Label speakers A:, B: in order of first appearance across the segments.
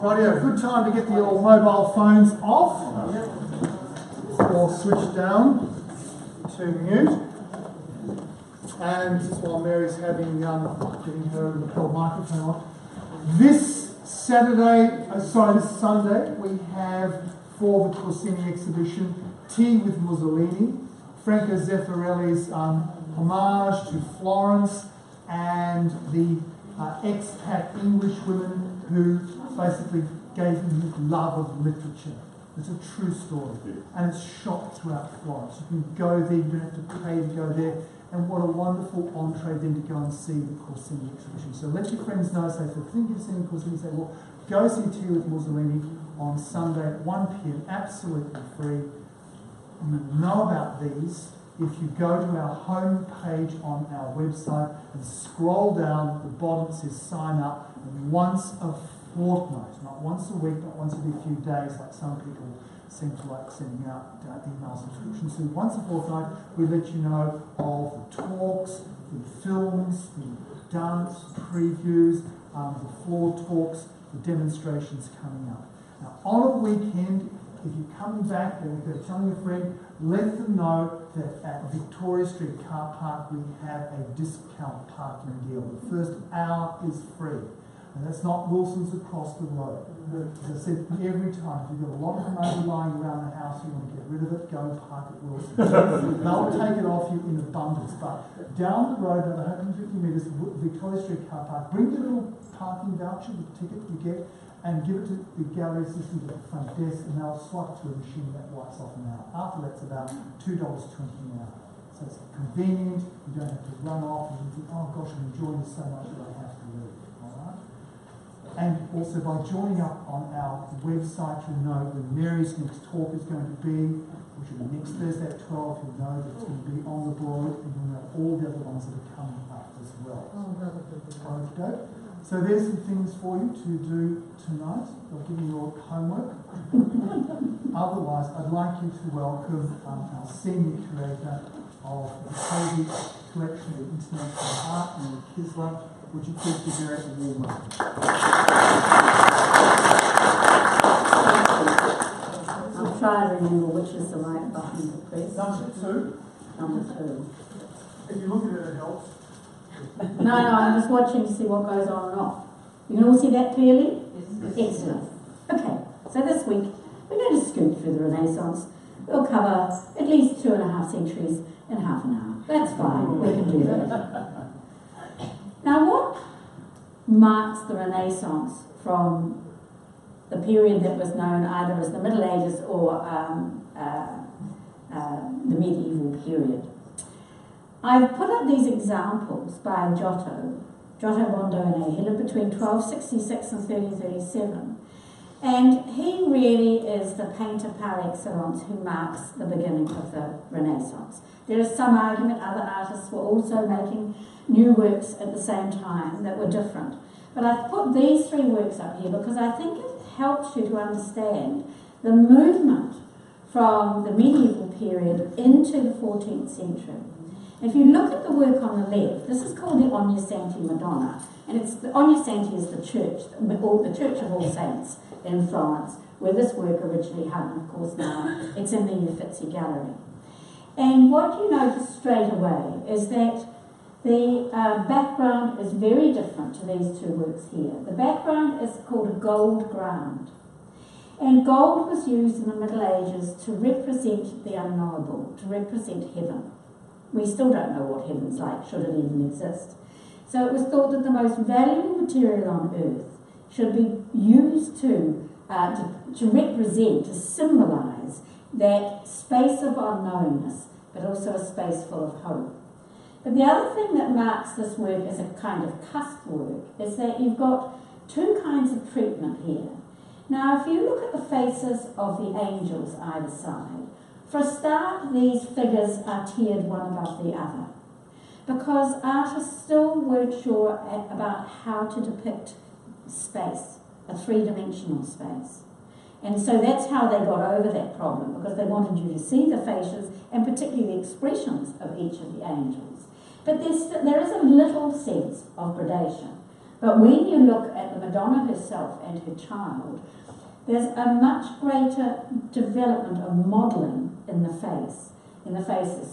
A: Rightio, good time to get the old mobile phones off or switch down to mute. And just while Mary's having getting her lapel microphone off, this Sunday we have for the Corsini exhibition Tea with Mussolini, Franco Zeffirelli's homage to Florence and the expat English women who basically gave him his love of literature. It's a true story, and it's shot throughout Florence. You can go there, you don't have to pay to go there, and what a wonderful entree then to go and see the Corsini exhibition. So let your friends know, say, if you're thinking of seeing Corsini, say, well, go see Tea with Mussolini on Sunday at 1 p.m, absolutely free. You know about these if you go to our home page on our website and scroll down at the bottom. It says sign up, and once a fortnight, not once a week, not once every few days like some people seem to like sending out email subscriptions. So once a fortnight we let you know of the talks, the films, the dance previews, the floor talks, the demonstrations coming up. Now on a weekend, if you're coming back or if you're telling a friend, let them know that at Victoria Street Car Park we have a discount parking deal. The first hour is free. And that's not Wilson's across the road. As I said every time, if you've got a lot of money lying around the house, you want to get rid of it, go and park at Wilson's. They'll take it off you in abundance. But down the road, about 150 metres, Victoria Street Car Park, bring your little parking voucher, the ticket you get, and give it to the gallery assistant at the front desk, and they'll swipe it to a machine that wipes off an hour. After that's about $2.20 an hour. So it's convenient, you don't have to run off and you think, oh gosh, I'm enjoying this so much that I have to leave. And also by joining up on our website, you'll know when Mary's next talk is going to be, which will be next Thursday at 12. You'll know that it's going to be on the board, and you'll know all the other ones that are coming up as well. Okay. So there's some things for you to do tonight. I'll give you your homework. Otherwise, I'd like you to welcome our Senior Curator of the Mackelvie Collection of International Art, and Kisler. Would you please give her a warm welcome?
B: I'll try to remember which is the right button to press.
A: Number 2.
B: Number 2.
A: If you look at it, it helps.
B: No, I'm just watching to see what goes on and off. You can all see that clearly? Yes. Excellent. Okay, so this week we're going to scoot through the Renaissance. We'll cover at least 2.5 centuries in half an hour. That's fine, we can do that. Now, what marks the Renaissance from the period that was known either as the Middle Ages or the medieval period? I've put up these examples by Giotto Bondone. He lived between 1266 and 1337. And he really is the painter par excellence who marks the beginning of the Renaissance. There is some argument other artists were also making new works at the same time that were different. But I've put these 3 works up here because I think it helps you to understand the movement from the medieval period into the 14th century. If you look at the work on the left, this is called the Ognissanti Madonna, and the Ognissanti is the church of All Saints in Florence, where this work originally hung. Of course, now it's in the Uffizi Gallery. And what you notice straight away is that the background is very different to these 2 works here. The background is called a gold ground. And gold was used in the Middle Ages to represent the unknowable, to represent heaven. We still don't know what heaven's like, should it even exist. So it was thought that the most valuable material on earth should be used to represent, to symbolise that space of unknownness, but also a space full of hope. But the other thing that marks this work as a kind of cusp work is that you've got 2 kinds of treatment here. Now, if you look at the faces of the angels either side, for a start, these figures are tiered one above the other, because artists still weren't sure about how to depict space, a 3-dimensional space. And so that's how they got over that problem, because they wanted you to see the faces and particularly the expressions of each of the angels. But there is a little sense of gradation. But when you look at the Madonna herself and her child, there's a much greater development of modelling in the faces,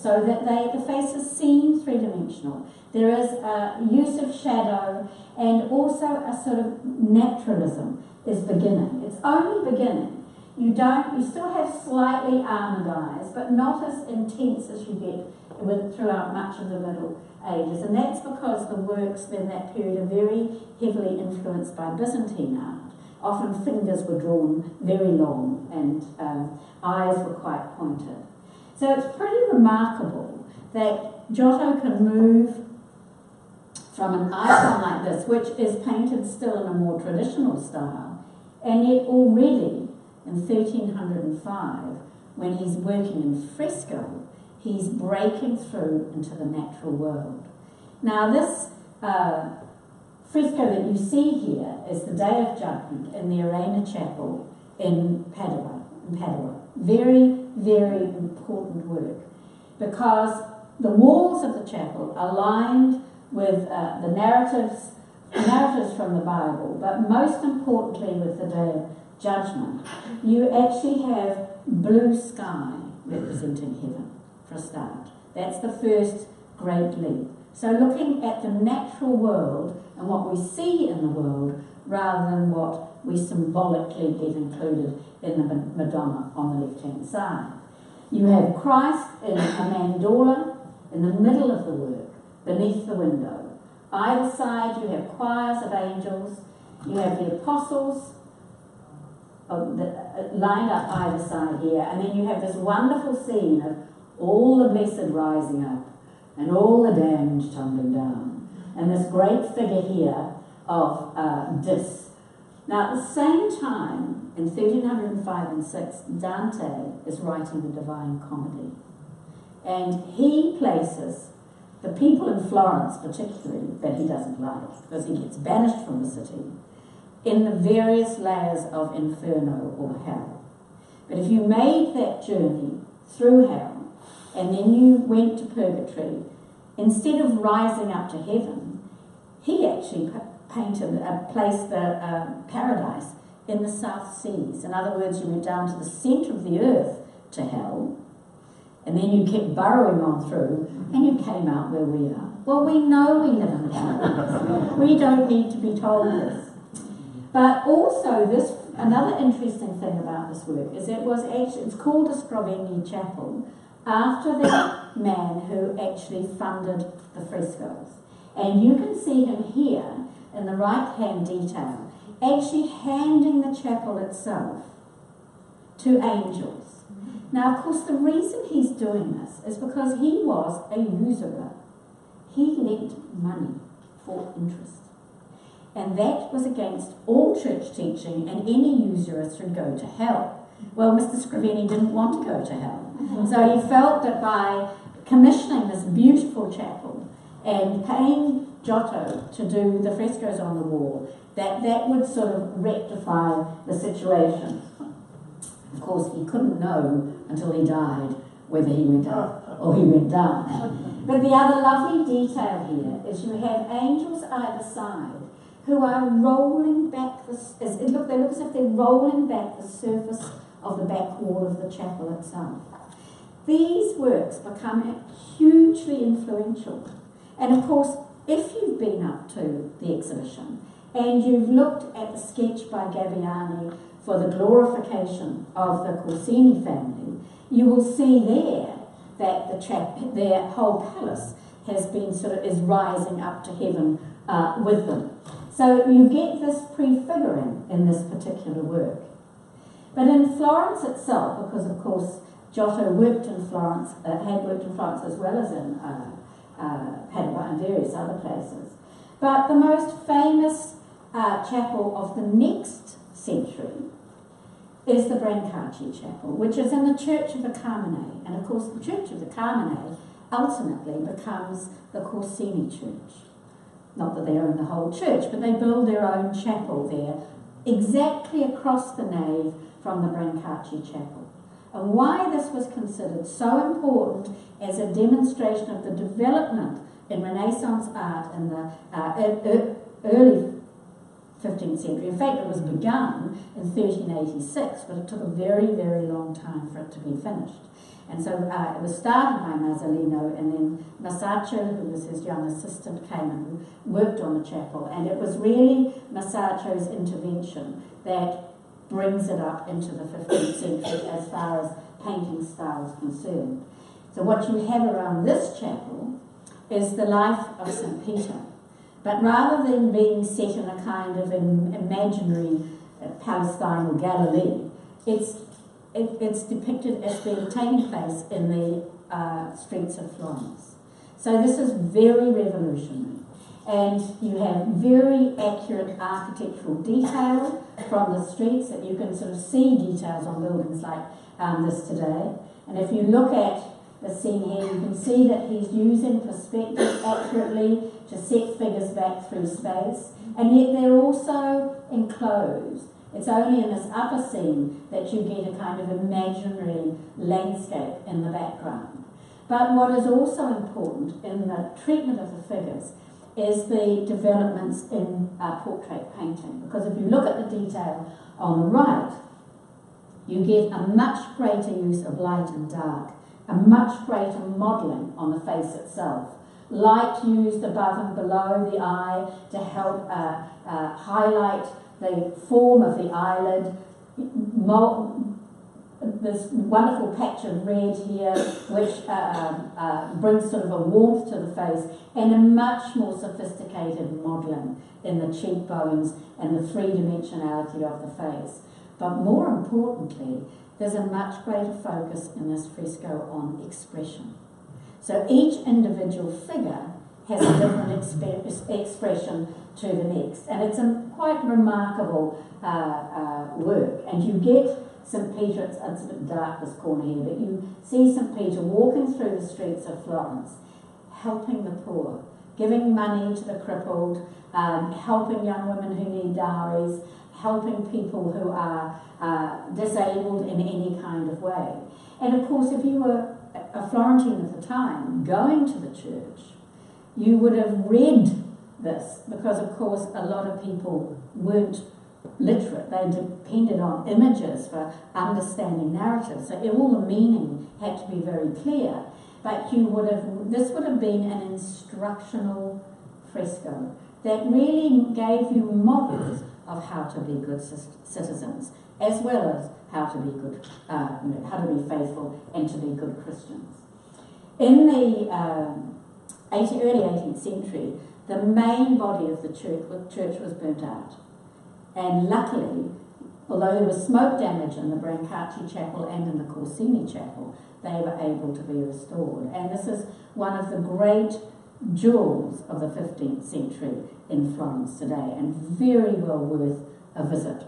B: so that the faces seem 3-dimensional. There is a use of shadow, and also a sort of naturalism is beginning. It's only beginning. You still have slightly almond eyes, but not as intense as you get throughout much of the Middle Ages. And that's because the works in that period are very heavily influenced by Byzantine art. Often fingers were drawn very long and eyes were quite pointed. So it's pretty remarkable that Giotto can move from an icon like this, which is painted still in a more traditional style, and yet already in 1305, when he's working in fresco, he's breaking through into the natural world. Now this fresco that you see here is the Day of Judgment in the Arena Chapel in Padua. Very, very important work, because the walls of the chapel are lined with the narratives from the Bible, but most importantly with the Day of Judgment. You actually have blue sky representing heaven for a start. That's the first great leap. So looking at the natural world and what we see in the world rather than what we symbolically get included in the Madonna on the left-hand side. You have Christ in a mandorla in the middle of the work, beneath the window. Either side you have choirs of angels, you have the apostles lined up either side here, and then you have this wonderful scene of all the blessed rising up and all the damned tumbling down, and this great figure here of Dis. Now at the same time, in 1305 and 6, Dante is writing the Divine Comedy, and he places the people in Florence particularly, that he doesn't like, because he gets banished from the city, in the various layers of inferno or hell. But if you made that journey through hell, and then you went to purgatory, instead of rising up to heaven, he actually placed the paradise in the South Seas. In other words, you went down to the centre of the earth to hell, and then you kept burrowing on through, and you came out where we are. Well, we know we live in paradise. We don't need to be told this. But also this Another interesting thing about this work is it's called a Scrovegni Chapel after the man who actually funded the frescoes. And you can see him here in the right-hand detail, actually handing the chapel itself to angels. Now, of course, the reason he's doing this is because he was a usurer. He lent money for interest. And that was against all church teaching, and any usurer should go to hell. Well, Mr. Scrovegni didn't want to go to hell. So he felt that by commissioning this beautiful chapel and paying Giotto to do the frescoes on the wall, that would sort of rectify the situation. Of course, he couldn't know until he died whether he went up or he went down. But the other lovely detail here is you have angels either side who are rolling back, they look as if they're rolling back the surface of the back wall of the chapel itself. These works become hugely influential. And of course, if you've been up to the exhibition and you've looked at the sketch by Gabbiani for the glorification of the Corsini family, you will see there that their whole palace has been is rising up to heaven with them. So you get this prefiguring in this particular work. But in Florence itself, because of course Giotto worked in Florence, had worked in Florence as well as in Padua and various other places. But the most famous chapel of the next century is the Brancacci Chapel, which is in the Church of the Carmine. And of course the Church of the Carmine ultimately becomes the Corsini Church. Not that they own the whole church, but they build their own chapel there, exactly across the nave from the Brancacci Chapel. And why this was considered so important as a demonstration of the development in Renaissance art in the early 15th century. In fact, it was begun in 1386, but it took a very, very long time for it to be finished. And so it was started by Mazzolino, and then Masaccio, who was his young assistant, came and worked on the chapel. And it was really Masaccio's intervention that brings it up into the 15th century as far as painting style is concerned. So what you have around this chapel is the life of St. Peter. But rather than being set in a kind of imaginary Palestine or Galilee, it's depicted as being taking place in the streets of Florence. So this is very revolutionary. And you have very accurate architectural detail from the streets, that you can sort of see details on buildings like this today. And if you look at the scene here, you can see that he's using perspective accurately to set figures back through space, and yet they're also enclosed. It's only in this upper scene that you get a kind of imaginary landscape in the background. But what is also important in the treatment of the figures is the developments in portrait painting. Because if you look at the detail on the right, you get a much greater use of light and dark, a much greater modelling on the face itself. Light used above and below the eye to help highlight the form of the eyelid. This wonderful patch of red here, which brings sort of a warmth to the face, and a much more sophisticated modelling in the cheekbones and the three-dimensionality of the face. But more importantly, there's a much greater focus in this fresco on expression. So each individual figure has a different expression to the next, and it's a quite remarkable work. And you get St. Peter, it's a bit dark this corner here, but you see St. Peter walking through the streets of Florence, helping the poor, giving money to the crippled, helping young women who need dowries, helping people who are disabled in any kind of way. And of course, if you were a Florentine of the time going to the church, you would have read this, because of course a lot of people weren't literate. They depended on images for understanding narratives, so all the meaning had to be very clear. But this would have been an instructional fresco that really gave you models of how to be good citizens, as well as how to be good, how to be faithful and to be good Christians. In the early 18th century, the main body of the church was burnt out. And luckily, although there was smoke damage in the Brancacci Chapel and in the Corsini Chapel, they were able to be restored. And this is one of the great jewels of the 15th century in Florence today, and very well worth a visit.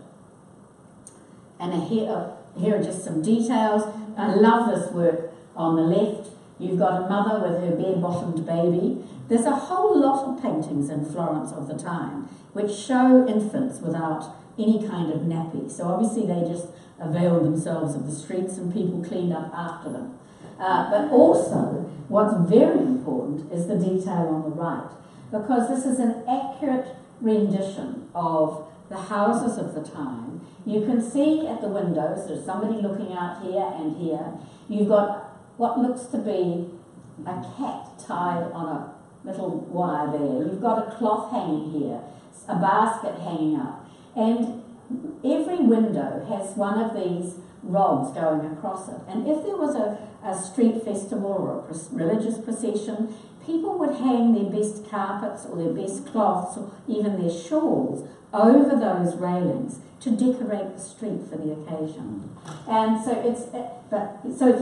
B: And here are just some details. I love this work. On the left, you've got a mother with her bare-bottomed baby. There's a whole lot of paintings in Florence of the time which show infants without any kind of nappy. So obviously they just availed themselves of the streets and people cleaned up after them. But also, what's very important is the detail on the right, because this is an accurate rendition of the houses of the time. You can see at the windows, there's somebody looking out here and here. You've got what looks to be a cat tied on a little wire there. You've got a cloth hanging here, a basket hanging up. And every window has one of these rods going across it. And if there was a street festival or a religious procession, people would hang their best carpets or their best cloths or even their shawls over those railings to decorate the street for the occasion. And so it's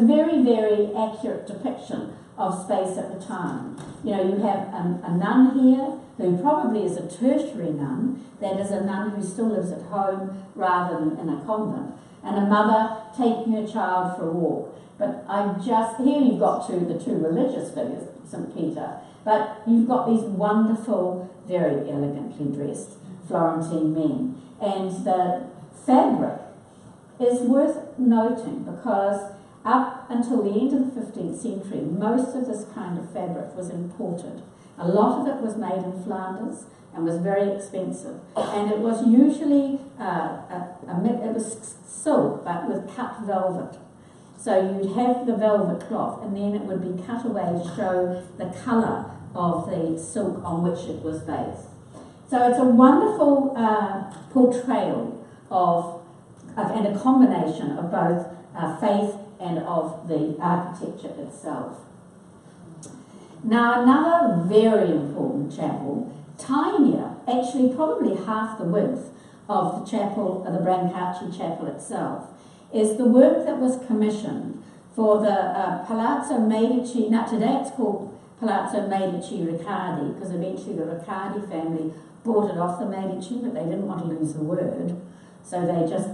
B: very, very accurate depiction of space at the time. You know, you have a nun here who probably is a tertiary nun, that is a nun who still lives at home rather than in a convent, and a mother taking her child for a walk. But here you've got the two religious figures, St. Peter, but you've got these wonderful, very elegantly dressed Florentine men. And the fabric is worth noting because up until the end of the 15th century, most of this kind of fabric was imported. A lot of it was made in Flanders and was very expensive. And it was usually, it was silk, but with cut velvet. So you'd have the velvet cloth, and then it would be cut away to show the colour of the silk on which it was based. So it's a wonderful portrayal of, and a combination of both faith and of the architecture itself. Now, another very important chapel, tinier, actually probably half the width of the chapel, the Brancacci Chapel itself, is the work that was commissioned for the Palazzo Medici. Now, today it's called Palazzo Medici Riccardi, because eventually the Riccardi family bought it off the Medici, but they didn't want to lose the word, so they just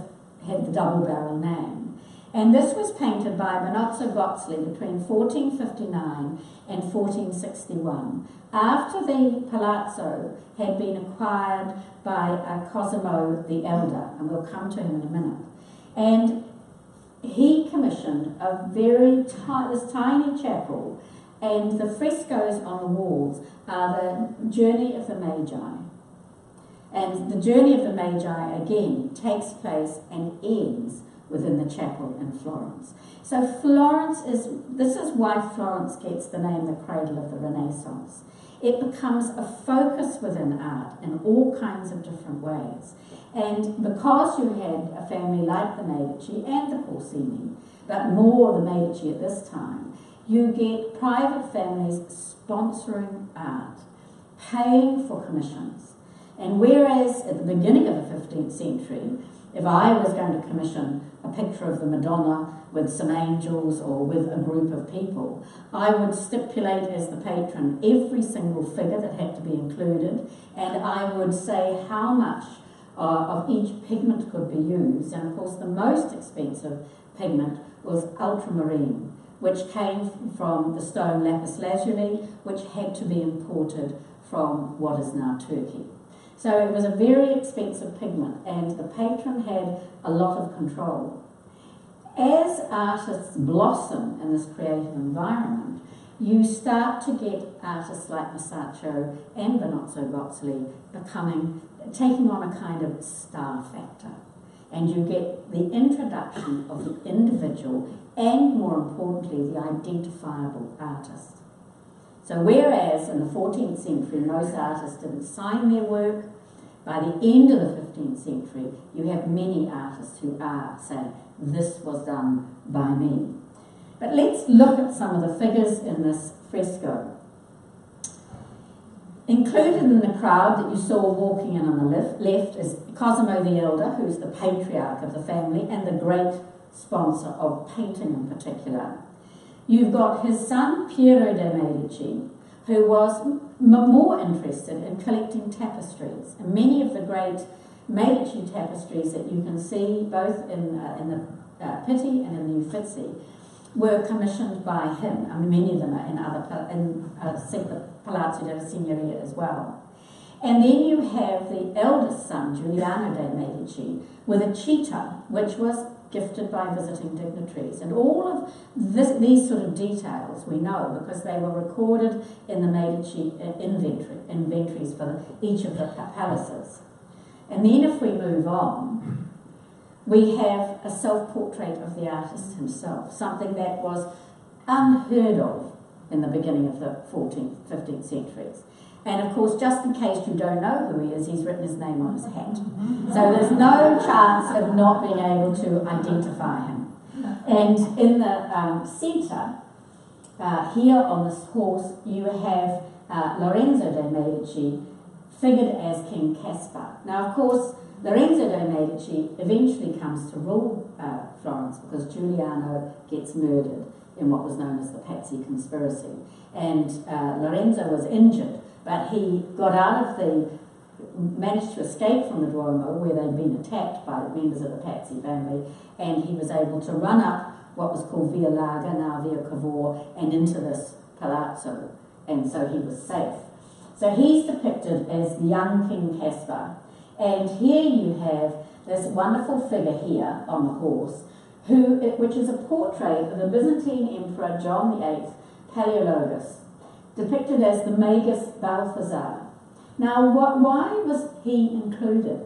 B: had the double barrel name. And this was painted by Benozzo Gozzoli between 1459 and 1461, after the palazzo had been acquired by Cosimo the Elder, and we'll come to him in a minute. And he commissioned this tiny chapel, and the frescoes on the walls are the Journey of the Magi. And the Journey of the Magi, again, takes place and ends within the chapel in Florence. So this is why Florence gets the name the Cradle of the Renaissance. It becomes a focus within art in all kinds of different ways. And because you had a family like the Medici and the Corsini, but more the Medici at this time, you get private families sponsoring art, paying for commissions. And whereas at the beginning of the 15th century, if I was going to commission a picture of the Madonna with some angels or with a group of people, I would stipulate as the patron every single figure that had to be included, and I would say how much of each pigment could be used. And of course the most expensive pigment was ultramarine, which came from the stone lapis lazuli, which had to be imported from what is now Turkey. So it was a very expensive pigment, and the patron had a lot of control. As artists blossom in this creative environment, you start to get artists like Masaccio and Benozzo Gozzoli taking on a kind of star factor. And you get the introduction of the individual and, more importantly, the identifiable artist. So whereas in the 14th century most artists didn't sign their work, by the end of the 15th century, you have many artists who are saying, this was done by me. But let's look at some of the figures in this fresco. Included in the crowd that you saw walking in on the left is Cosimo the Elder, who's the patriarch of the family and the great sponsor of painting in particular. You've got his son, Piero de Medici, who was more interested in collecting tapestries. And many of the great Medici tapestries that you can see both in the Pitti and in the Uffizi were commissioned by him. I mean, many of them are in the Palazzo della Signoria as well. And then you have the eldest son, Giuliano de Medici, with a cheetah, which was gifted by visiting dignitaries. And all of these sort of details we know because they were recorded in the Medici inventories for each of the palaces. And then if we move on, we have a self-portrait of the artist himself, something that was unheard of in the beginning of the 14th, 15th centuries. And of course, just in case you don't know who he is, he's written his name on his hat. So there's no chance of not being able to identify him. And in the centre, here on this horse, you have Lorenzo de Medici figured as King Caspar. Now, of course, Lorenzo de Medici eventually comes to rule Florence because Giuliano gets murdered in what was known as the Pazzi conspiracy. And Lorenzo was injured, but he got out of managed to escape from the Duomo where they'd been attacked by the members of the Pazzi family, and he was able to run up what was called Via Larga, now Via Cavour, and into this palazzo, and so he was safe. So he's depicted as the young King Caspar, and here you have this wonderful figure here on the horse, which is a portrait of the Byzantine Emperor John VIII, Palaeologus, depicted as the Magus Balthazar. Now, why was he included?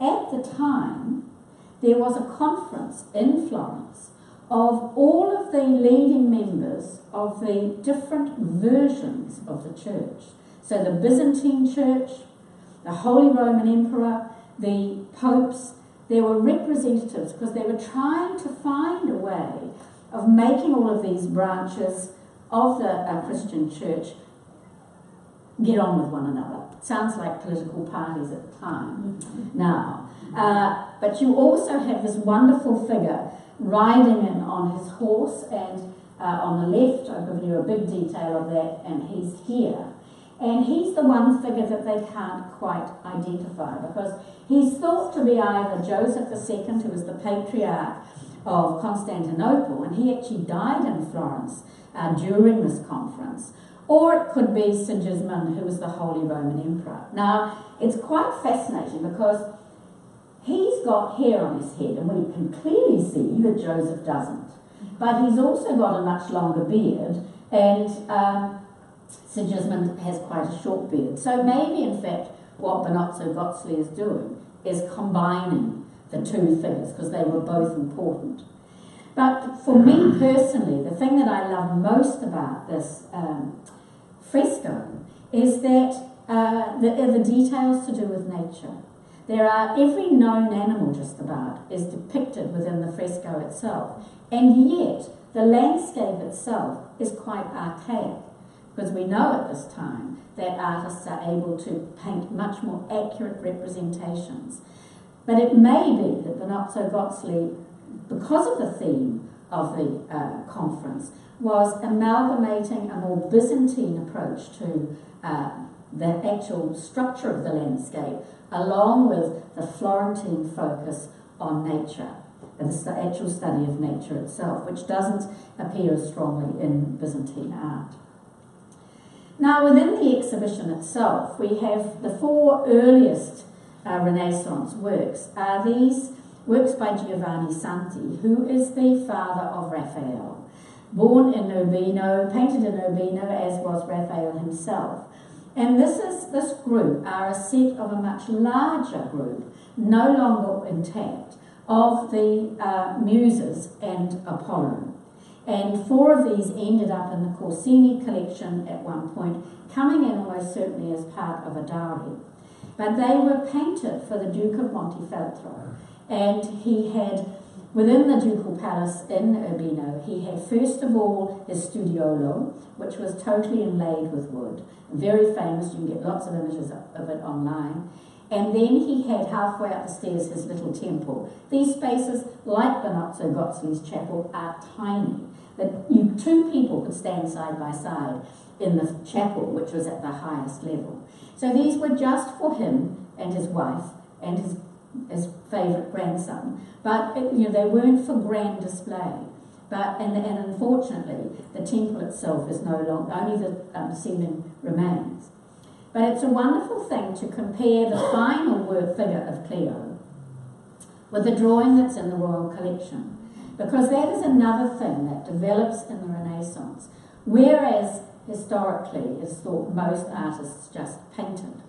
B: At the time, there was a conference in Florence of all of the leading members of the different versions of the church. So the Byzantine Church, the Holy Roman Emperor, the popes, there were representatives because they were trying to find a way of making all of these branches of the Christian church get on with one another. Sounds like political parties at the time now. But you also have this wonderful figure riding in on his horse, and on the left, I've given you a big detail of that, and he's here. And he's the one figure that they can't quite identify because he's thought to be either Joseph II, who was the patriarch of Constantinople, and he actually died in Florence during this conference, or it could be Sigismund, who was the Holy Roman Emperor. Now, it's quite fascinating because he's got hair on his head, and we can clearly see that Joseph doesn't. But he's also got a much longer beard, and Sigismund has quite a short beard. So maybe, in fact, what Benozzo Gozzoli is doing is combining the two figures because they were both important. But for me personally, the thing that I love most about this fresco is that the details to do with nature. There are every known animal just about is depicted within the fresco itself, and yet the landscape itself is quite archaic because we know at this time that artists are able to paint much more accurate representations. But it may be that Benozzo Gozzoli, because of the theme of the conference, was amalgamating a more Byzantine approach to the actual structure of the landscape, along with the Florentine focus on nature, and the actual study of nature itself, which doesn't appear as strongly in Byzantine art. Now, within the exhibition itself, we have the four earliest Renaissance works. These works by Giovanni Santi, who is the father of Raphael, born in Urbino, painted in Urbino, as was Raphael himself. And this group are a set of a much larger group, no longer intact, of the Muses and Apollo. And four of these ended up in the Corsini Collection at one point, coming in almost certainly as part of a dowry. but they were painted for the Duke of Montefeltro, and he had, within the Ducal Palace in Urbino, he had first of all his studiolo, which was totally inlaid with wood, very famous, you can get lots of images of it online. And then he had halfway up the stairs his little temple. These spaces, like Benozzo Gozzoli's chapel, are tiny. That two people could stand side by side in the chapel, which was at the highest level. So these were just for him and his wife and his favourite grandson. But they weren't for grand display. But and unfortunately, the temple itself is no longer, only the ceiling remains. But it's a wonderful thing to compare the final figure of Cleo with the drawing that's in the Royal Collection, because that is another thing that develops in the Renaissance, whereas historically is thought most artists just painted.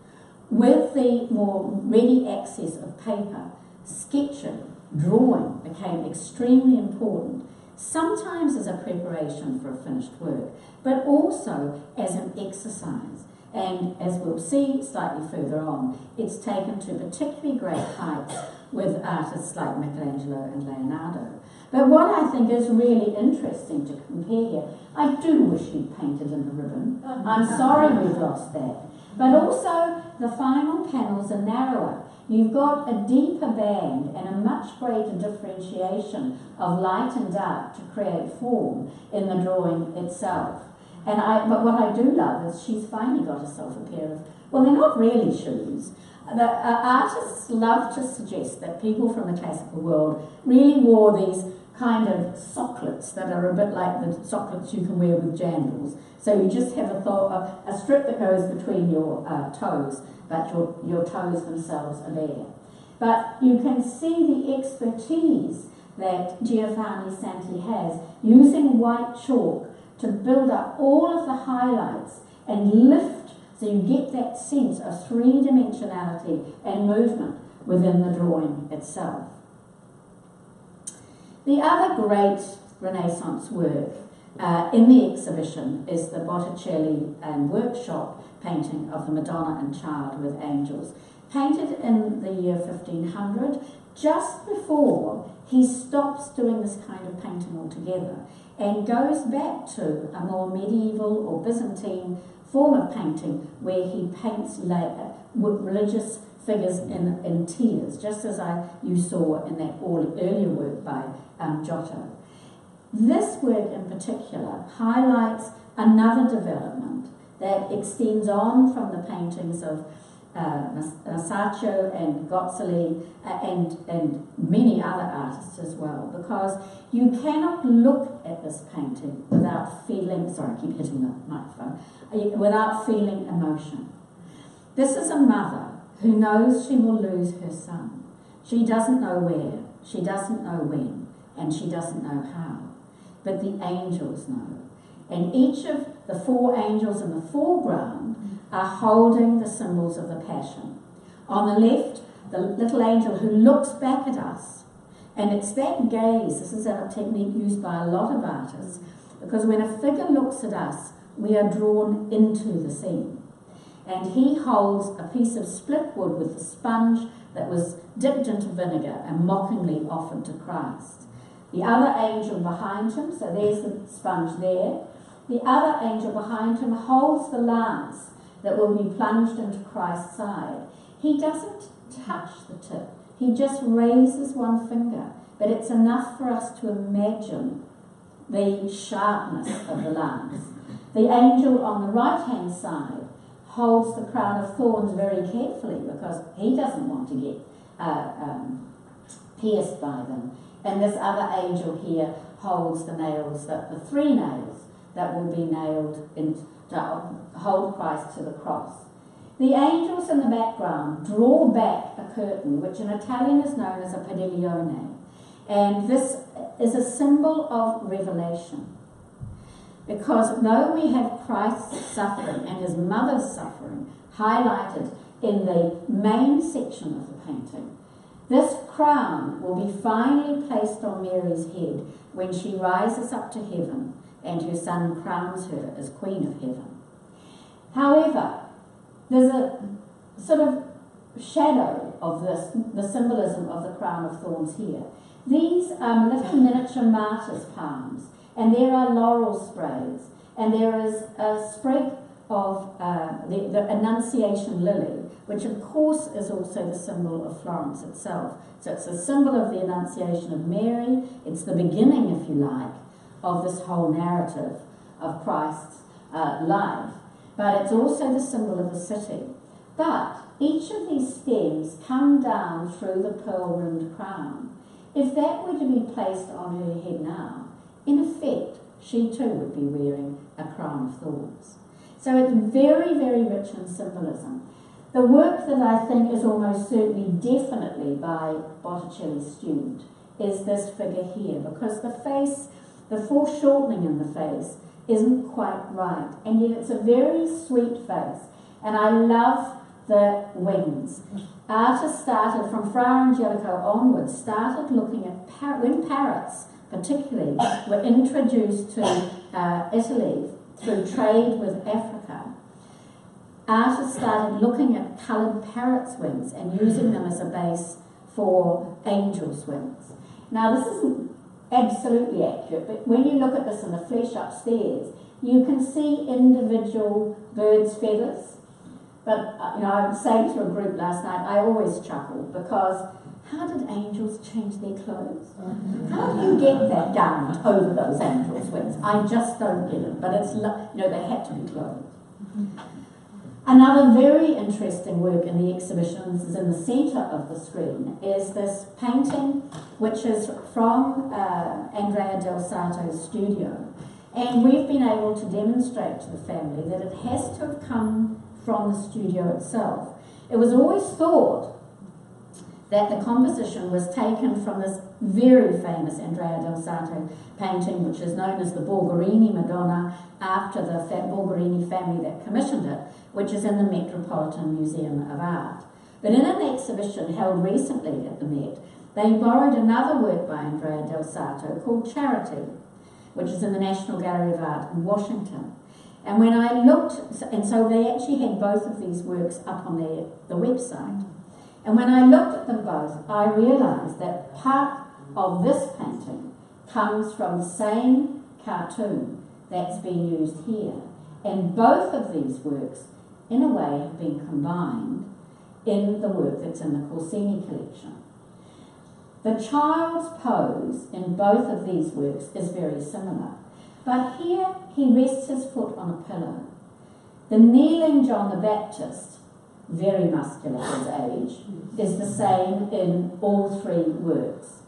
B: With the more ready access of paper, sketching, drawing became extremely important, sometimes as a preparation for a finished work, but also as an exercise. And as we'll see slightly further on, it's taken to particularly great heights with artists like Michelangelo and Leonardo. But what I think is really interesting to compare here, I do wish he'd painted in the ribbon. I'm sorry we've lost that. But also the final panels are narrower. You've got a deeper band and a much greater differentiation of light and dark to create form in the drawing itself. But what I do love is she's finally got herself a pair of, well, they're not really shoes. The artists love to suggest that people from the classical world really wore these kind of socklets that are a bit like the socklets you can wear with jandals. So you just have a strip that goes between your toes, but your toes themselves are bare. But you can see the expertise that Giovanni Santi has using white chalk to build up all of the highlights and lift, so you get that sense of three-dimensionality and movement within the drawing itself. The other great Renaissance work in the exhibition is the Botticelli workshop painting of the Madonna and Child with Angels, painted in the year 1500, just before he stops doing this kind of painting altogether and goes back to a more medieval or Byzantine form of painting where he paints religious figures in tears, just as you saw in that earlier work by Giotto. This work in particular highlights another development that extends on from the paintings of Masaccio and Gozzoli and many other artists as well, because you cannot look at this painting without feeling, sorry, I keep hitting the microphone, without feeling emotion. This is a mother who knows she will lose her son. She doesn't know where, she doesn't know when, and she doesn't know how. But the angels know. And each of the four angels in the foreground are holding the symbols of the Passion. On the left, the little angel who looks back at us. And it's that gaze, this is a technique used by a lot of artists, because when a figure looks at us, we are drawn into the scene. And he holds a piece of split wood with a sponge that was dipped into vinegar and mockingly offered to Christ. The other angel behind him, so there's the sponge there, the other angel behind him holds the lance that will be plunged into Christ's side. He doesn't touch the tip, he just raises one finger, but it's enough for us to imagine the sharpness of the lance. The angel on the right-hand side holds the crown of thorns very carefully because he doesn't want to get pierced by them. And this other angel here holds the nails, the three nails that will be nailed to hold Christ to the cross. The angels in the background draw back a curtain, which in Italian is known as a padiglione. And this is a symbol of revelation. Because though we have Christ's suffering and his mother's suffering highlighted in the main section of the painting, this crown will be finally placed on Mary's head when she rises up to heaven and her son crowns her as Queen of Heaven. However, there's a sort of shadow of this, the symbolism of the crown of thorns here. These are little miniature martyr's palms, and there are laurel sprays, and there is a sprig of the Annunciation lily, which of course is also the symbol of Florence itself. So it's a symbol of the Annunciation of Mary. It's the beginning, if you like, of this whole narrative of Christ's life. But it's also the symbol of the city. But each of these stems come down through the pearl-rimmed crown. If that were to be placed on her head now, in effect, she too would be wearing a crown of thorns. So it's very, very rich in symbolism. The work that I think is almost certainly definitely by Botticelli's student is this figure here, because the face, the foreshortening in the face, isn't quite right, and yet it's a very sweet face, and I love the wings. Artists started from Fra Angelico onwards, started looking at when parrots particularly were introduced to Italy through trade with Africa. Artists started looking at coloured parrots' wings and using them as a base for angels' wings. Now this isn't absolutely accurate, but when you look at this in the flesh upstairs, you can see individual birds' feathers. But I was saying to a group last night, I always chuckle, because how did angels change their clothes? How do you get that gown over those angels' wings? I just don't get it, but it's, they had to be clothed. Another very interesting work in the exhibition, this is in the centre of the screen, is this painting which is from Andrea Del Sarto's studio. And we've been able to demonstrate to the family that it has to have come from the studio itself. It was always thought that the composition was taken from this very famous Andrea Del Sarto painting, which is known as the Borgherini Madonna, after the Borgherini family that commissioned it, which is in the Metropolitan Museum of Art. But in an exhibition held recently at the Met, they borrowed another work by Andrea Del Sarto called Charity, which is in the National Gallery of Art in Washington. And when I looked, and so they actually had both of these works up on the website. And when I looked at them both, I realised that part of this painting comes from the same cartoon that's being used here. And both of these works, in a way, have been combined in the work that's in the Corsini Collection. The child's pose in both of these works is very similar. But here he rests his foot on a pillow. The kneeling John the Baptist, very muscular at his age, is the same in all three works.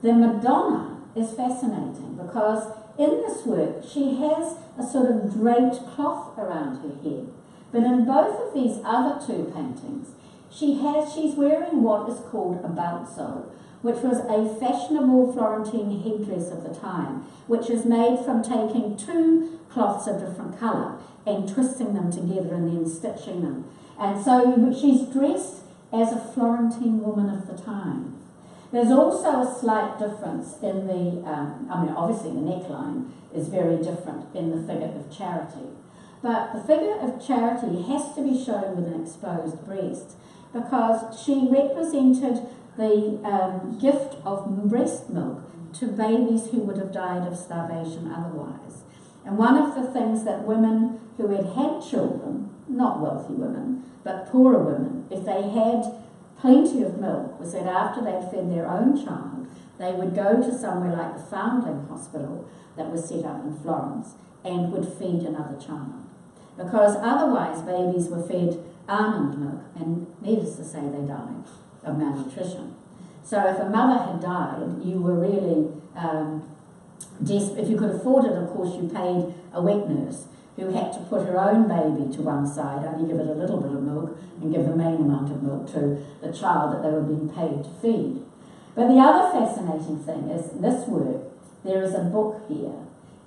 B: The Madonna is fascinating because in this work she has a sort of draped cloth around her head. But in both of these other two paintings, she's wearing what is called a balzo, which was a fashionable Florentine headdress of the time, which is made from taking two cloths of different colour and twisting them together and then stitching them. And so she's dressed as a Florentine woman of the time. There's also a slight difference in the, obviously the neckline is very different in the figure of Charity. But the figure of Charity has to be shown with an exposed breast because she represented the gift of breast milk to babies who would have died of starvation otherwise. And one of the things that women who had had children, not wealthy women, but poorer women, if they had plenty of milk, was that after they'd fed their own child, they would go to somewhere like the Foundling Hospital that was set up in Florence and would feed another child. Because otherwise babies were fed almond milk, and needless to say they died of malnutrition. So if a mother had died, you were really desperate. If you could afford it, of course, you paid a wet nurse who had to put her own baby to one side, only give it a little bit of milk, and give the main amount of milk to the child that they were being paid to feed. But the other fascinating thing is this work, there is a book here.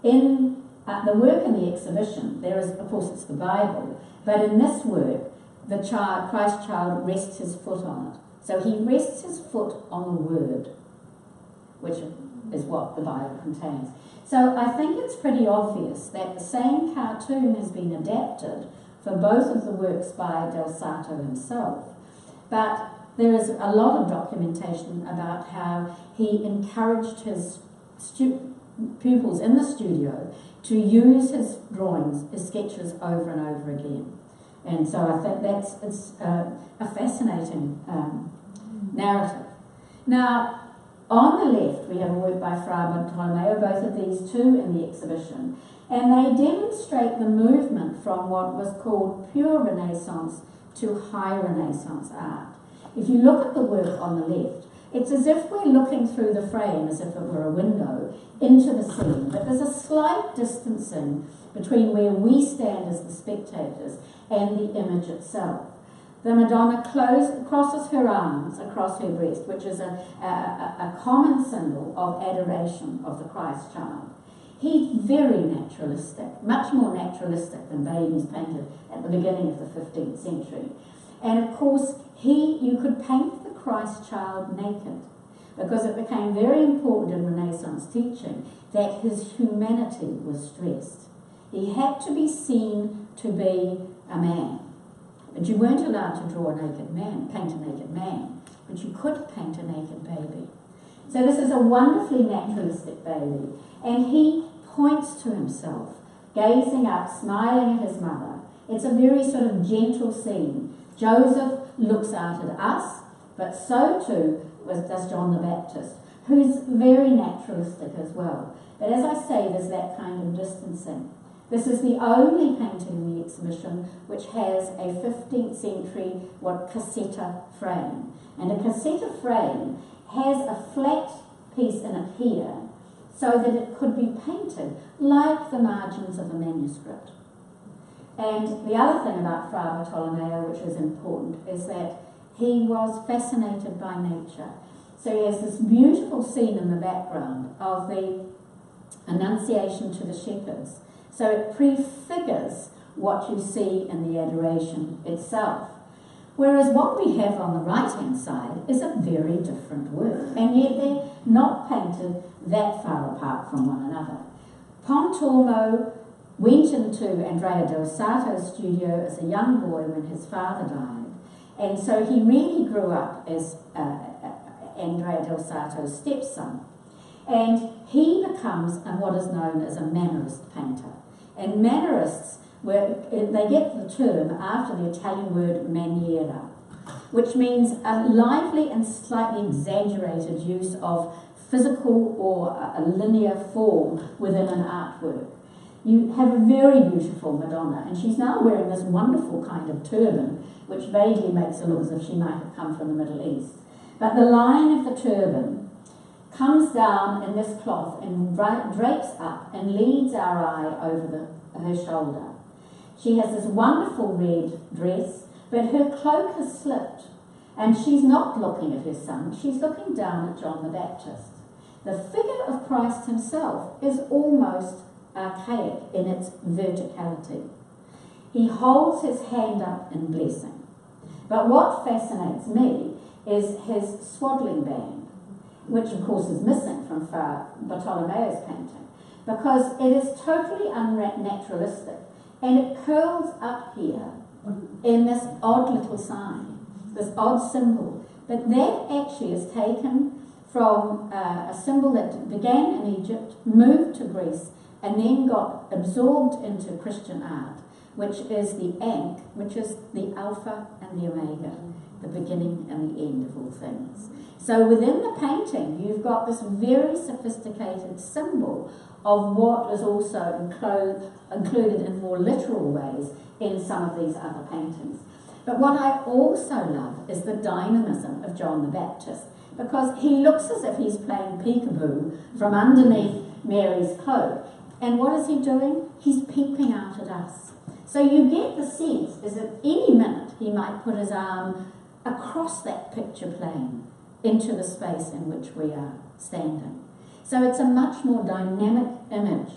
B: In the work in the exhibition, there is, of course, it's the Bible, but in this work, the child, Christ child, rests his foot on it. So he rests his foot on the Word, which is what the Bible contains. So I think it's pretty obvious that the same cartoon has been adapted for both of the works by Del Sarto himself. but there is a lot of documentation about how he encouraged his pupils in the studio to use his drawings, his sketches over and over again. And so I think it's a fascinating narrative. Now, on the left, we have a work by Fra Bartolomeo, both of these two in the exhibition, and they demonstrate the movement from what was called pure Renaissance to high Renaissance art. If you look at the work on the left, it's as if we're looking through the frame as if it were a window into the scene, but there's a slight distancing between where we stand as the spectators and the image itself. The Madonna crosses her arms across her breast, which is a common symbol of adoration of the Christ child. He's very naturalistic, much more naturalistic than babies painted at the beginning of the 15th century. And of course, you could paint the Christ child naked, because it became very important in Renaissance teaching that his humanity was stressed. He had to be seen to be a man. But you weren't allowed to draw a naked man, paint a naked man, but you could paint a naked baby. So this is a wonderfully naturalistic baby, and he points to himself, gazing up, smiling at his mother. It's a very sort of gentle scene. Joseph looks out at us, but so too does John the Baptist, who's very naturalistic as well. But as I say, there's that kind of distancing. This is the only painting in the exhibition which has a 15th century cassetta frame. And a cassetta frame has a flat piece in it here so that it could be painted like the margins of a manuscript. And the other thing about Fra Bartolomeo, which is important, is that he was fascinated by nature. So he has this beautiful scene in the background of the Annunciation to the shepherds. So it prefigures what you see in the adoration itself. Whereas what we have on the right-hand side is a very different work, and yet they're not painted that far apart from one another. Pontormo went into Andrea del Sarto's studio as a young boy when his father died, and so he really grew up as Andrea del Sarto's stepson. And he becomes what is known as a Mannerist painter. And Mannerists, they get the term after the Italian word maniera, which means a lively and slightly exaggerated use of physical or a linear form within an artwork. You have a very beautiful Madonna, and she's now wearing this wonderful kind of turban, which vaguely makes her look as if she might have come from the Middle East. But the line of the turban comes down in this cloth and drapes up and leads our eye over her shoulder. She has this wonderful red dress, but her cloak has slipped, and she's not looking at her son, she's looking down at John the Baptist. The figure of Christ himself is almost archaic in its verticality. He holds his hand up in blessing. But what fascinates me is his swaddling band, which of course is missing from Fra Bartolomeo's painting, because it is totally unnaturalistic, and it curls up here in this odd little sign, this odd symbol. But that actually is taken from a symbol that began in Egypt, moved to Greece, and then got absorbed into Christian art, which is the Ankh, which is the Alpha and the Omega, the beginning and the end of all things. So within the painting, you've got this very sophisticated symbol of what is also included in more literal ways in some of these other paintings. But what I also love is the dynamism of John the Baptist, because he looks as if he's playing peekaboo from underneath Mary's cloak. And what is he doing? He's peeping out at us. So you get the sense is that any minute he might put his arm across that picture plane into the space in which we are standing. So it's a much more dynamic image.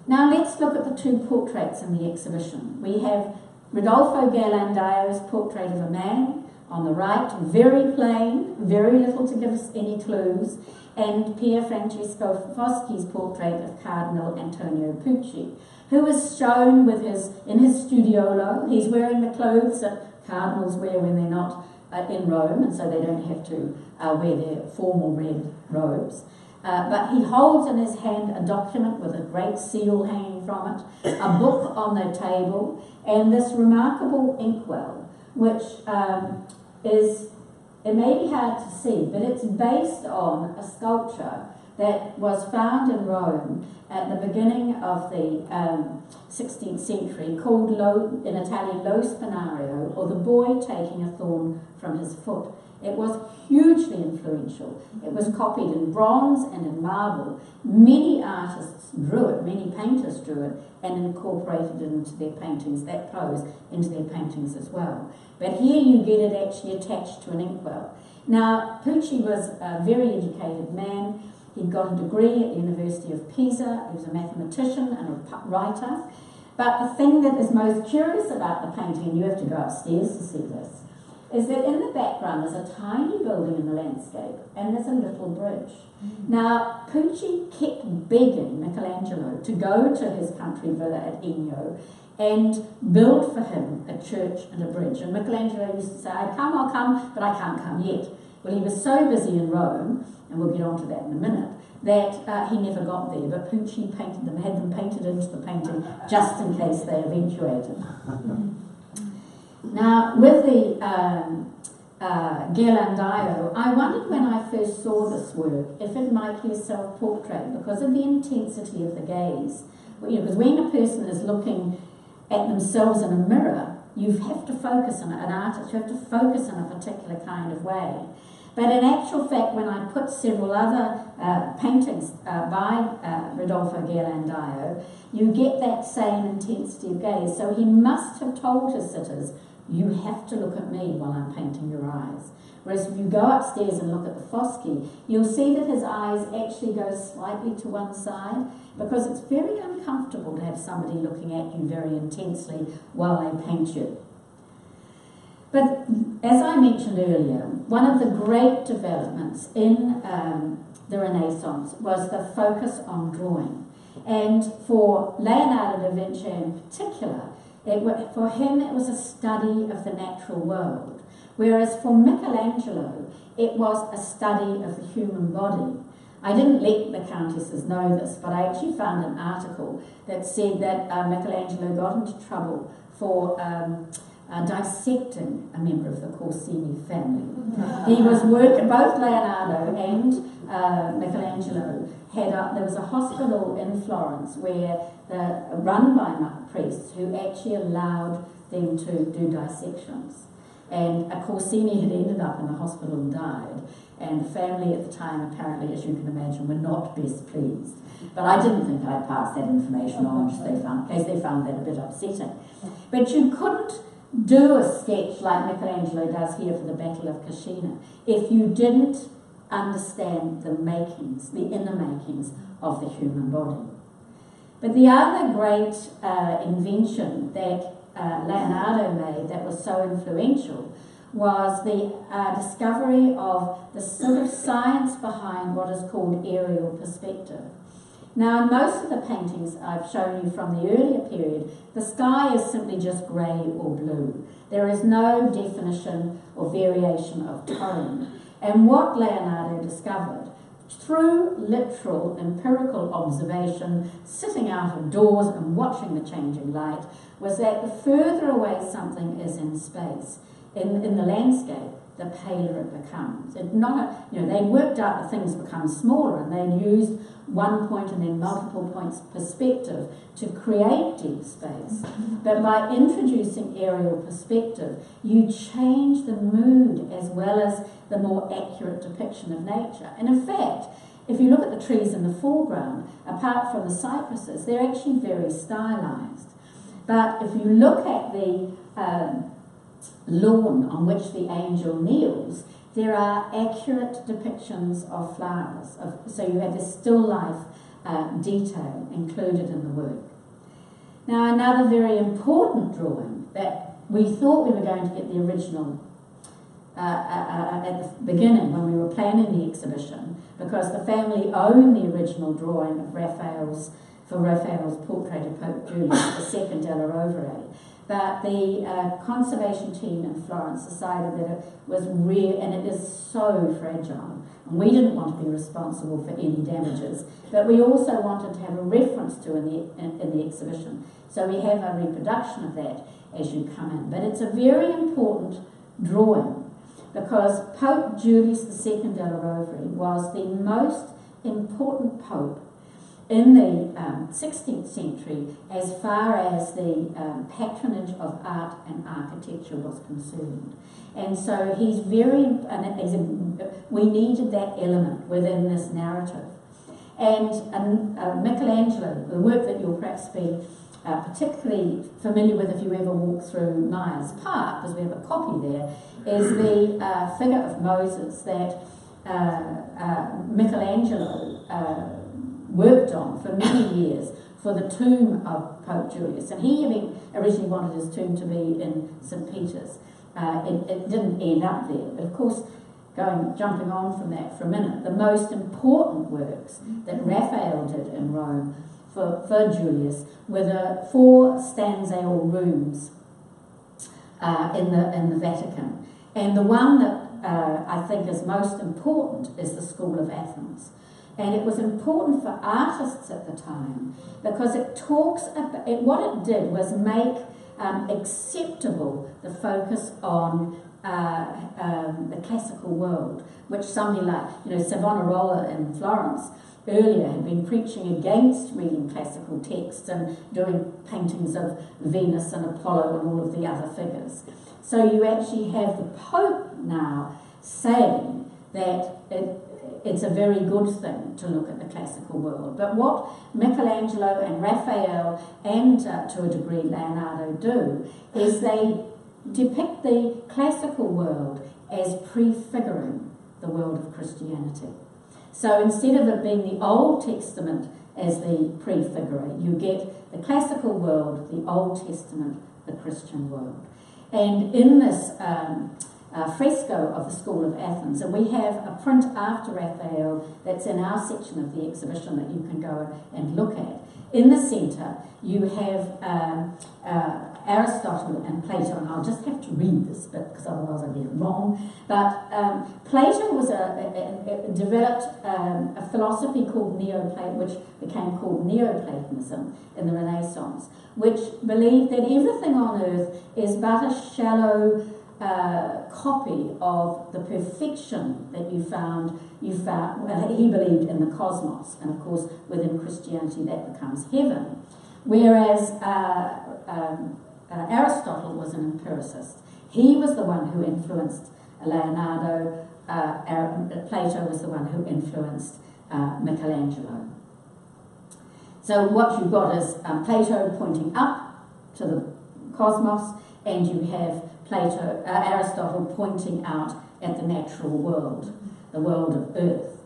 B: Now let's look at the two portraits in the exhibition. We have Rodolfo Ghirlandaio's portrait of a man on the right, very plain, very little to give us any clues, and Pier Francesco Foschi's portrait of Cardinal Antonio Pucci, who is shown with in his studiolo. He's wearing the clothes that cardinals wear when they're not in Rome, and so they don't have to wear their formal red robes. But he holds in his hand a document with a great seal hanging from it, a book on the table, and this remarkable inkwell, which it may be hard to see, but it's based on a sculpture that was found in Rome at the beginning of the 16th century, called in Italian Lo Spinario, or the boy taking a thorn from his foot. It was hugely influential. It was copied in bronze and in marble. Many artists drew it, many painters drew it, and incorporated it into their paintings, that pose into their paintings as well. But here you get it actually attached to an inkwell. Now, Pucci was a very educated man. He got a degree at the University of Pisa. He was a mathematician and a writer. But the thing that is most curious about the painting, and you have to go upstairs to see this, is that in the background there's a tiny building in the landscape and there's a little bridge. Now, Pucci kept begging Michelangelo to go to his country villa at Ennio and build for him a church and a bridge. And Michelangelo used to say, I'll come, but I can't come yet. Well, he was so busy in Rome, and we'll get on to that in a minute, that he never got there. But Pucci painted them, had them painted into the painting just in case they eventuated. Now, with the Ghirlandaio, I wondered when I first saw this work if it might be a self-portrait because of the intensity of the gaze. Because when a person is looking at themselves in a mirror, you have to focus on it, an artist, you have to focus in a particular kind of way. But in actual fact, when I put several other paintings by Rodolfo Ghirlandaio, you get that same intensity of gaze. So he must have told his sitters, you have to look at me while I'm painting your eyes. Whereas if you go upstairs and look at the Foschi, you'll see that his eyes actually go slightly to one side because it's very uncomfortable to have somebody looking at you very intensely while they paint you. But as I mentioned earlier, one of the great developments in the Renaissance was the focus on drawing. And for Leonardo da Vinci in particular, for him it was a study of the natural world, whereas for Michelangelo it was a study of the human body. I didn't let the countesses know this, but I actually found an article that said that Michelangelo got into trouble for dissecting a member of the Corsini family. He was working, both Leonardo and Michelangelo there was a hospital in Florence run by priests who actually allowed them to do dissections. And Corsini had ended up in the hospital and died, and the family at the time apparently, as you can imagine, were not best pleased. But I didn't think I'd pass that information on in case they found that a bit upsetting. But you couldn't do a sketch like Michelangelo does here for the Battle of Cascina if you didn't understand the makings, the inner makings of the human body. But the other great invention that Leonardo made that was so influential was the discovery of the sort of science behind what is called aerial perspective. Now, in most of the paintings I've shown you from the earlier period, the sky is simply just grey or blue. There is no definition or variation of tone. And what Leonardo discovered, through literal empirical observation, sitting out of doors and watching the changing light, was that the further away something is in space, in the landscape, the paler it becomes. They worked out that things become smaller, and they used one point and then multiple points perspective to create deep space. But by introducing aerial perspective, you change the mood as well as the more accurate depiction of nature. And in fact, if you look at the trees in the foreground, apart from the cypresses, they're actually very stylized. But if you look at the lawn on which the angel kneels, there are accurate depictions of flowers. So you have this still life detail included in the work. Now, another very important drawing that we thought we were going to get the original at the beginning when we were planning the exhibition, because the family owned the original drawing of Raphael's portrait of Pope Julius II della Rovere. but the conservation team in Florence decided that it was rare, and it is so fragile. And we didn't want to be responsible for any damages, but we also wanted to have a reference to in the exhibition. So we have a reproduction of that as you come in. But it's a very important drawing because Pope Julius II della Rovere was the most important pope in the 16th century as far as the patronage of art and architecture was concerned. And so he's very, we needed that element within this narrative. And Michelangelo, the work that you'll perhaps be particularly familiar with if you ever walk through Myers Park, because we have a copy there, is the figure of Moses that Michelangelo worked on for many years for the tomb of Pope Julius. And he originally wanted his tomb to be in St. Peter's. It didn't end up there. But of course, jumping on from that for a minute, the most important works that Raphael did in Rome for Julius were the 4 stanzal rooms in the Vatican. And the one that I think is most important is the School of Athens. And it was important for artists at the time because it talks about, what it did was make acceptable the focus on the classical world, which somebody like, Savonarola in Florence earlier had been preaching against reading classical texts and doing paintings of Venus and Apollo and all of the other figures. So you actually have the Pope now saying that it's a very good thing to look at the classical world. But what Michelangelo and Raphael and to a degree Leonardo do is they depict the classical world as prefiguring the world of Christianity. So instead of it being the Old Testament as the prefigurer, you get the classical world, the Old Testament, the Christian world. And in this fresco of the School of Athens, and we have a print after Raphael that's in our section of the exhibition that you can go and look at. In the centre, you have Aristotle and Plato, and I'll just have to read this bit because otherwise I'll get it wrong. But Plato was developed a philosophy called which became called Neoplatonism in the Renaissance, which believed that everything on earth is but a shallow copy of the perfection that you found. Well, he believed in the cosmos, and of course within Christianity that becomes heaven. Whereas Aristotle was an empiricist. He was the one who influenced Leonardo. Plato was the one who influenced Michelangelo. So what you've got is Plato pointing up to the cosmos, and you have Aristotle pointing out at the natural world, the world of earth.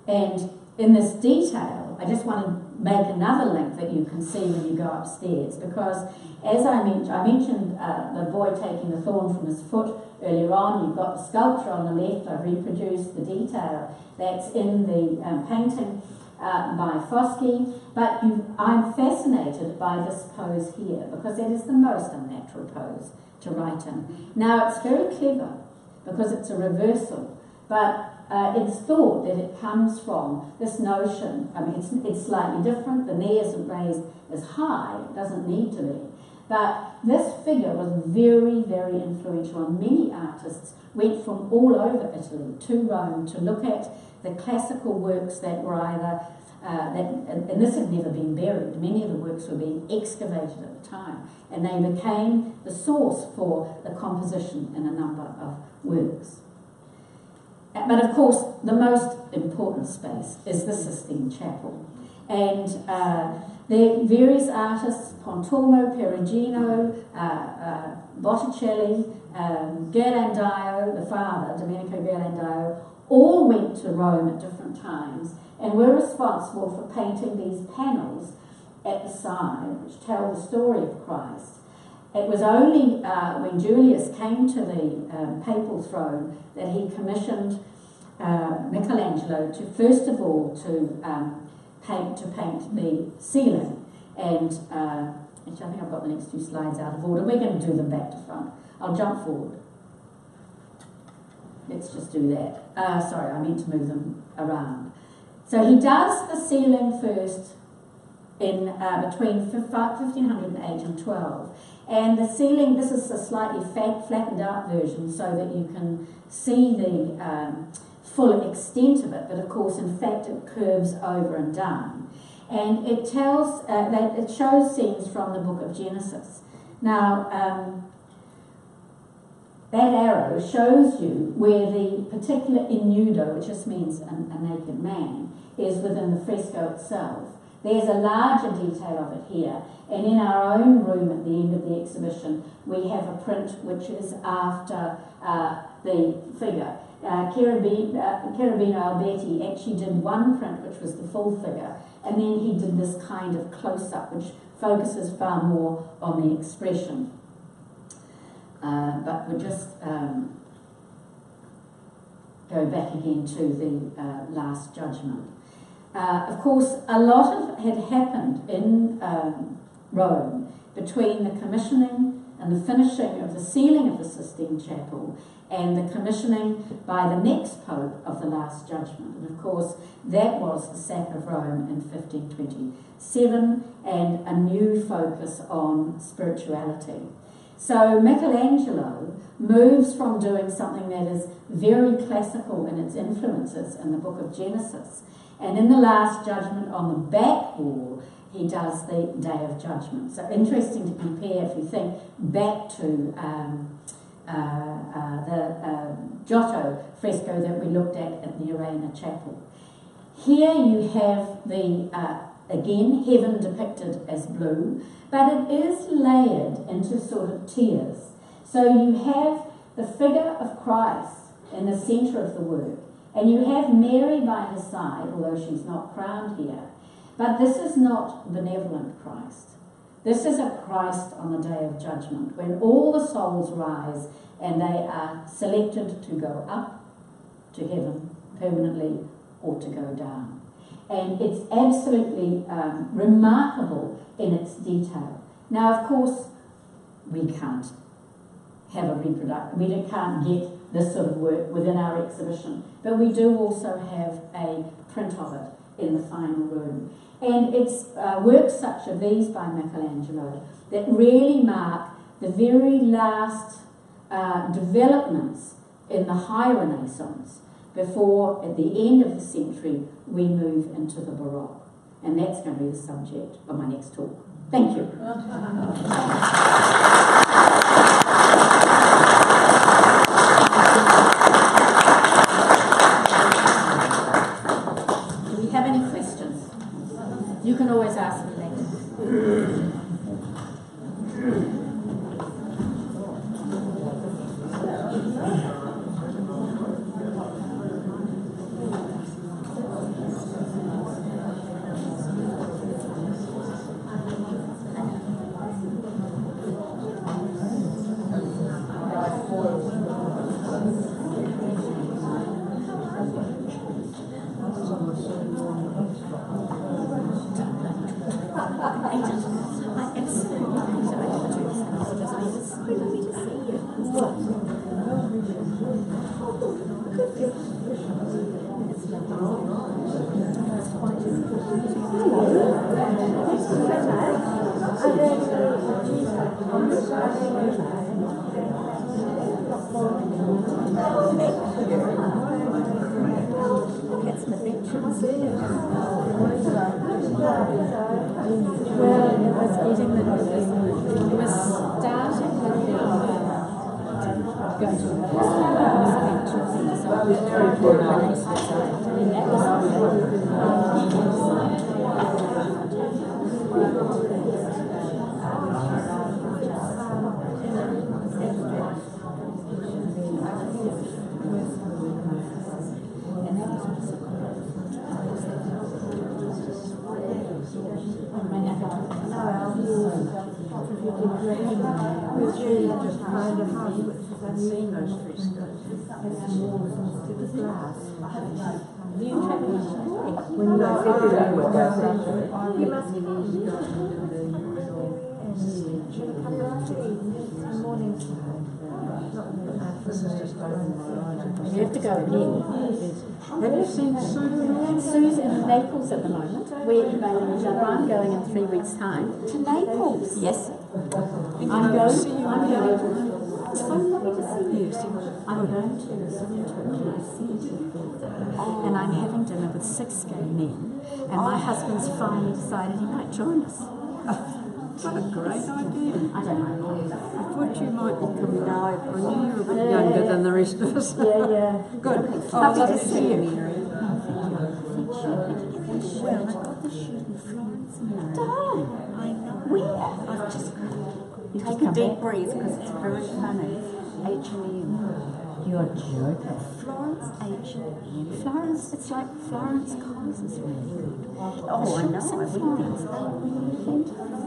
B: And in this detail, I just want to make another link that you can see when you go upstairs, because as I mentioned the boy taking the thorn from his foot earlier on. You've got the sculpture on the left. I've reproduced the detail that's in the painting by Foskey, but I'm fascinated by this pose here because it is the most unnatural pose to write in. Now it's very clever because it's a reversal, but it's thought that it comes from this notion. I mean, it's slightly different. The knee isn't raised as high, it doesn't need to be. But this figure was very, very influential, and many artists went from all over Italy to Rome to look at the classical works that were either, and this had never been buried. Many of the works were being excavated at the time, and they became the source for the composition in a number of works. But of course, the most important space is the Sistine Chapel. And there are various artists, Pontormo, Perugino, Botticelli, Ghirlandaio, the father, Domenico Ghirlandaio, all went to Rome at different times and were responsible for painting these panels at the side, which tell the story of Christ. It was only when Julius came to the papal throne that he commissioned Michelangelo to, first of all, to paint the ceiling, and Actually, I think I've got the next two slides out of order. We're going to do them back to front. I'll jump forward. Let's just do that. Sorry, I meant to move them around. So he does the ceiling first in between 1508 and 12. And the ceiling, this is a slightly flattened out version so that you can see the full extent of it, but of course in fact it curves over and down. And it tells, that it shows scenes from the book of Genesis. Now, that arrow shows you where the particular innudo, which just means a naked man, is within the fresco itself. There's a larger detail of it here, and in our own room at the end of the exhibition we have a print which is after the figure. Cherubino Alberti actually did one print which was the full figure, and then he did this kind of close-up which focuses far more on the expression. But we'll just go back again to the Last Judgment. Of course, a lot had happened in Rome between the commissioning and the finishing of the ceiling of the Sistine Chapel and the commissioning by the next Pope of the Last Judgment. And of course, that was the sack of Rome in 1527 and a new focus on spirituality. So Michelangelo moves from doing something that is very classical in its influences in the book of Genesis, and in the Last Judgment on the back wall he does the Day of Judgment. So interesting to compare if you think back to the Giotto fresco that we looked at the Arena Chapel. Here you have the again heaven depicted as blue, but it is layered into sort of tiers. So you have the figure of Christ in the centre of the work, and you have Mary by his side, although she's not crowned here. But this is not benevolent Christ. This is a Christ on the Day of Judgment, when all the souls rise and they are selected to go up to heaven permanently or to go down. And it's absolutely remarkable in its detail. Now, of course, we can't have a reproduction. We can't get this sort of work within our exhibition, but we do also have a print of it in the final room. And it's works such as these by Michelangelo that really mark the very last developments in the High Renaissance before, at the end of the century, we move into the Baroque. And that's going to be the subject of my next talk. Thank you. Do we have any questions? You can always ask me later.
C: You have to go again. Have you seen Sue? Sue's in Naples at the moment. We're I'm going in 3 weeks' time.
B: To Naples?
C: Yes.
B: I'm going. It's so lovely to see you. I'm going to
C: And I'm having dinner with 6 gay men. And my husband's finally decided he might join us.
D: What a great idea.
C: I don't know.
D: I thought you might be coming now. I knew you were a bit younger than the rest of us.
C: Yeah.
D: Good.
C: Lovely to see you.
D: Well, I got the shoot in Florence. I know.
C: Where?
D: I've just
C: You
D: take
C: come
D: a deep
C: back.
D: breath because it's very funny. H&M.
C: You're joking.
D: Florence H&M.
C: Florence, it's like Florence Collins is really good.
D: Oh, I know.
C: Shops in
D: I've
C: Florence,
D: been
C: they're really fantastic.